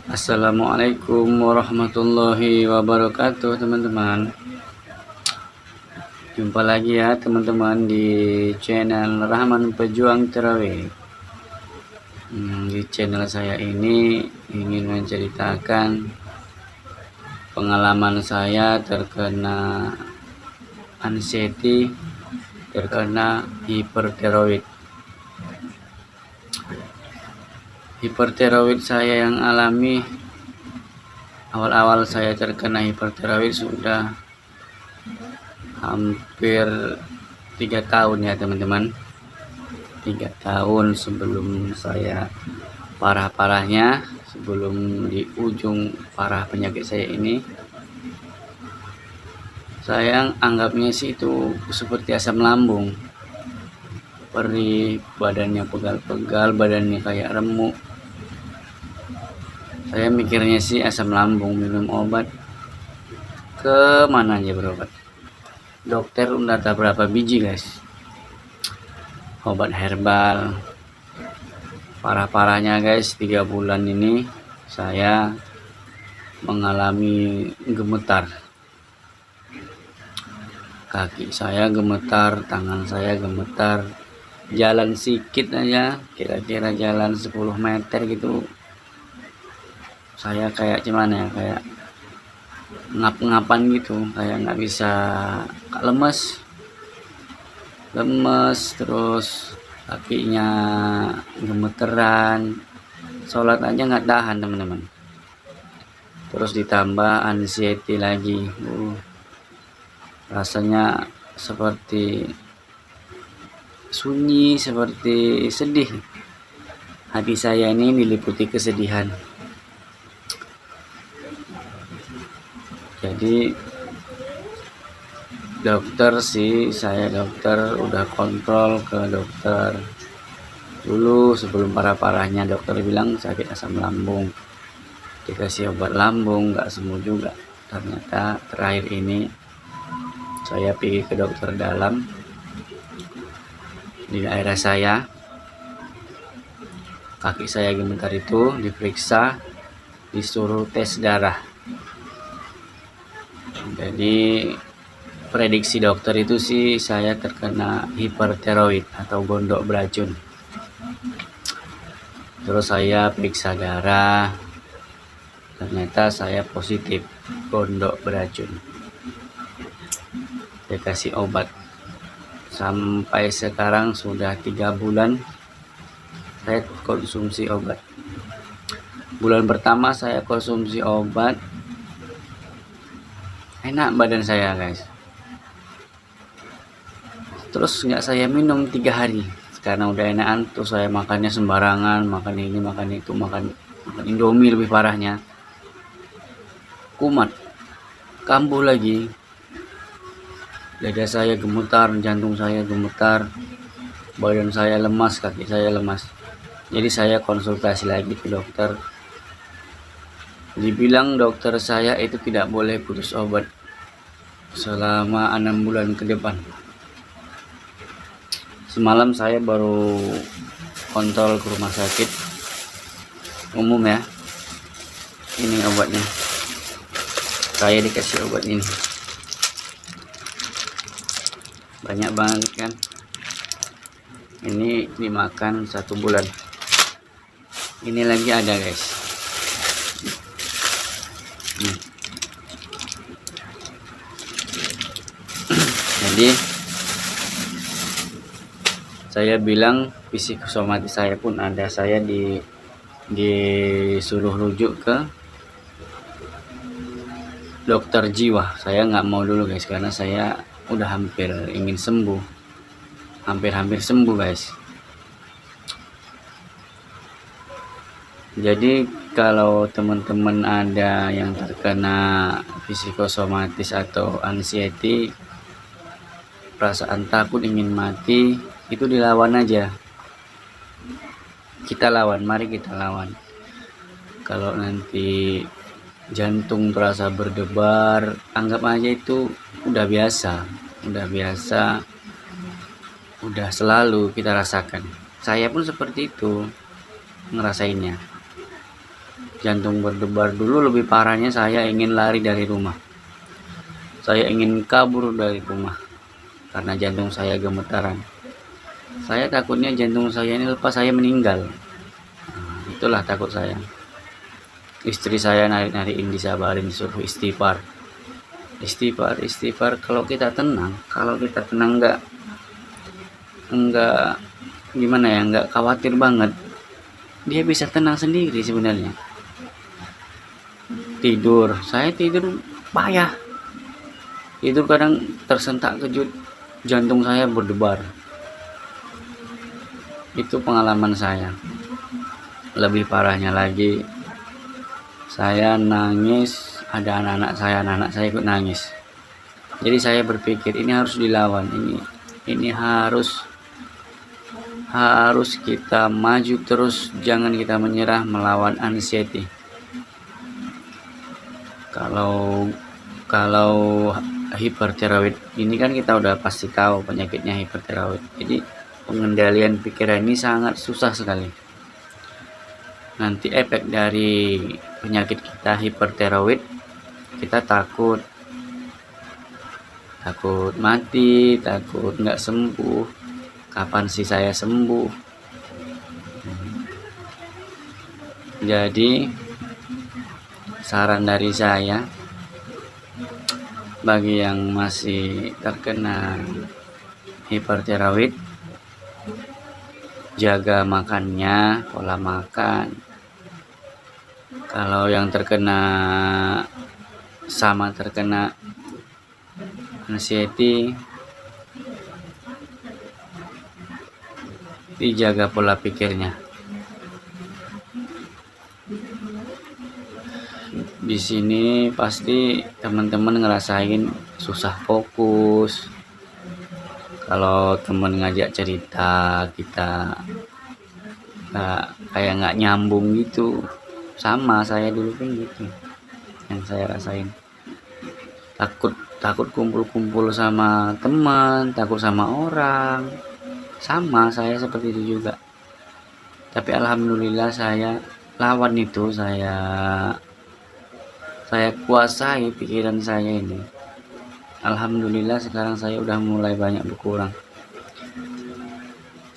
Assalamualaikum warahmatullahi wabarakatuh, teman-teman. Jumpa lagi ya teman-teman di channel Rahman Pejuang Terawih. Di channel saya ini ingin menceritakan pengalaman saya terkena anxiety, terkena hipertiroid. Hipertiroid saya yang alami awal-awal saya terkena hipertiroid sudah hampir 3 tahun ya teman-teman. 3 tahun sebelum saya parah-parahnya, sebelum di ujung parah penyakit saya ini, saya anggapnya sih itu seperti asam lambung, perih, badannya pegal-pegal, badannya kayak remuk. Saya mikirnya sih asam lambung, minum obat ke mana aja berobat. Dokter udah tahu berapa biji guys, obat herbal. Parah-parahnya guys, 3 bulan ini saya mengalami gemetar. Kaki saya gemetar, tangan saya gemetar. Jalan sedikit aja, kira-kira jalan 10 meter gitu, saya kayak gimana ya, kayak ngap-ngapan gitu, kayak nggak bisa, lemes, terus kakinya gemeteran, sholat aja nggak tahan teman-teman. Terus ditambah anxiety lagi, rasanya seperti sunyi, seperti sedih. Hati saya ini diliputi kesedihan. Jadi dokter sih, saya dokter udah kontrol ke dokter dulu sebelum parah-parahnya. Dokter bilang sakit asam lambung, dikasih obat lambung, nggak sembuh juga. Ternyata terakhir ini saya pergi ke dokter dalam di daerah saya. Kaki saya gemetar itu diperiksa, disuruh tes darah. Jadi prediksi dokter itu sih saya terkena hipertiroid atau gondok beracun. Terus saya periksa darah, ternyata saya positif gondok beracun. Saya kasih obat. Sampai sekarang sudah 3 bulan saya konsumsi obat. Bulan pertama saya konsumsi obat, enak badan saya guys. Terus nggak saya minum 3 hari karena udah enakan. Terus saya makannya sembarangan, makan ini makan itu, makan indomie lebih parahnya. Kumat, kambuh lagi, dada saya gemetar, jantung saya gemetar, badan saya lemas, kaki saya lemas. Jadi saya konsultasi lagi ke dokter. Dibilang dokter saya itu tidak boleh putus obat selama 6 bulan ke depan. Semalam saya baru kontrol ke rumah sakit umum ya. Ini obatnya, saya dikasih obat ini banyak banget kan. Ini dimakan 1 bulan. Ini lagi ada guys. Jadi saya bilang psikosomatis saya pun ada. Saya disuruh rujuk ke dokter jiwa. Saya nggak mau dulu guys, karena saya udah hampir ingin sembuh, hampir sembuh guys. Jadi kalau teman-teman ada yang terkena psikosomatis atau anxiety, perasaan takut, ingin mati, itu dilawan aja. Kita lawan, mari kita lawan. Kalau nanti jantung terasa berdebar, anggap aja itu udah biasa, udah selalu kita rasakan. Saya pun seperti itu ngerasainnya. jantung berdebar. Dulu lebih parahnya saya ingin lari dari rumah, saya ingin kabur dari rumah karena jantung saya gemetaran. Saya takutnya jantung saya ini lepas, saya meninggal. Itulah takut saya. Istri saya narik-narikin, disabarin, disuruh istighfar. Istighfar. Kalau kita tenang enggak gimana ya, enggak khawatir banget, dia bisa tenang sendiri sebenarnya. Saya tidur payah, tidur kadang tersentak kejut, jantung saya berdebar. Itu pengalaman saya. Lebih parahnya lagi, saya nangis, ada anak-anak saya ikut nangis. Jadi saya berpikir ini harus dilawan, ini harus kita maju terus, jangan kita menyerah melawan anxiety. Kalau hipertiroid ini kan kita udah pasti tahu penyakitnya hipertiroid. Jadi pengendalian pikiran ini sangat susah sekali. Nanti efek dari penyakit kita hipertiroid, kita takut mati, takut nggak sembuh. Kapan sih saya sembuh? Jadi saran dari saya, bagi yang masih terkena hipertiroid, jaga makannya, pola makan. Kalau yang terkena anxiety, dijaga pola pikirnya. Di sini pasti teman-teman ngerasain susah fokus. Kalau teman ngajak cerita, kita kayak nggak nyambung gitu. Sama saya dulu kan gitu yang saya rasain. Takut kumpul-kumpul sama teman, takut sama orang. Sama saya seperti itu juga. Tapi alhamdulillah saya lawan itu, saya kuasai pikiran saya ini. Alhamdulillah sekarang saya udah mulai banyak berkurang.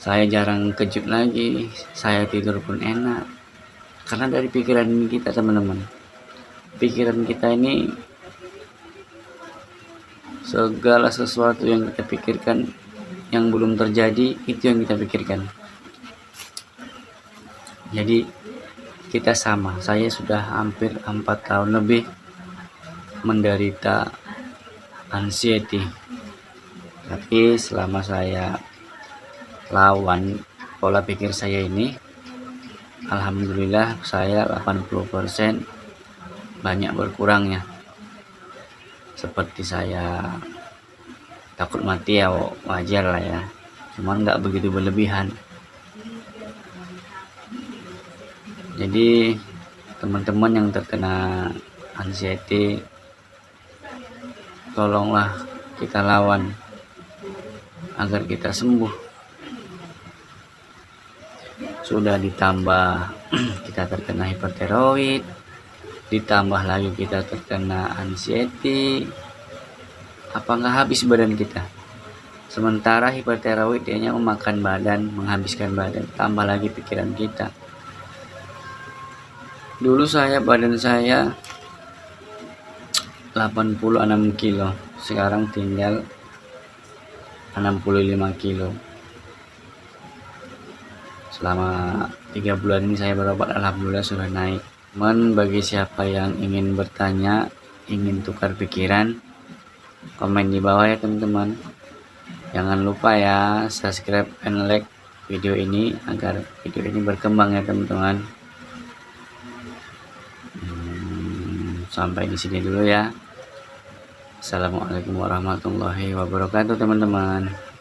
Saya jarang kejut lagi, saya tidur pun enak. Karena dari pikiran kita, teman-teman. Pikiran kita ini, segala sesuatu yang kita pikirkan yang belum terjadi, itu yang kita pikirkan. Jadi kita sama. Saya sudah hampir 4 tahun lebih menderita anxiety. Tapi selama saya lawan pola pikir saya ini, alhamdulillah saya 80% banyak berkurangnya. Seperti saya takut mati ya wajar lah ya, cuman nggak begitu berlebihan. Jadi teman-teman yang terkena anxiety, tolonglah kita lawan agar kita sembuh. Sudah ditambah kita terkena hipertiroid, ditambah lagi kita terkena anxiety, apa nggak habis badan kita? Sementara hipertiroid dia memakan badan, menghabiskan badan, tambah lagi pikiran kita. Dulu badan saya 86 kilo, sekarang tinggal 65 kilo. Selama 3 bulan ini saya berobat, alhamdulillah sudah naik. Bagi siapa yang ingin bertanya, ingin tukar pikiran, komen di bawah ya teman-teman. Jangan lupa ya subscribe and like video ini agar video ini berkembang ya teman-teman. Sampai di sini dulu ya. Assalamualaikum warahmatullahi wabarakatuh teman-teman.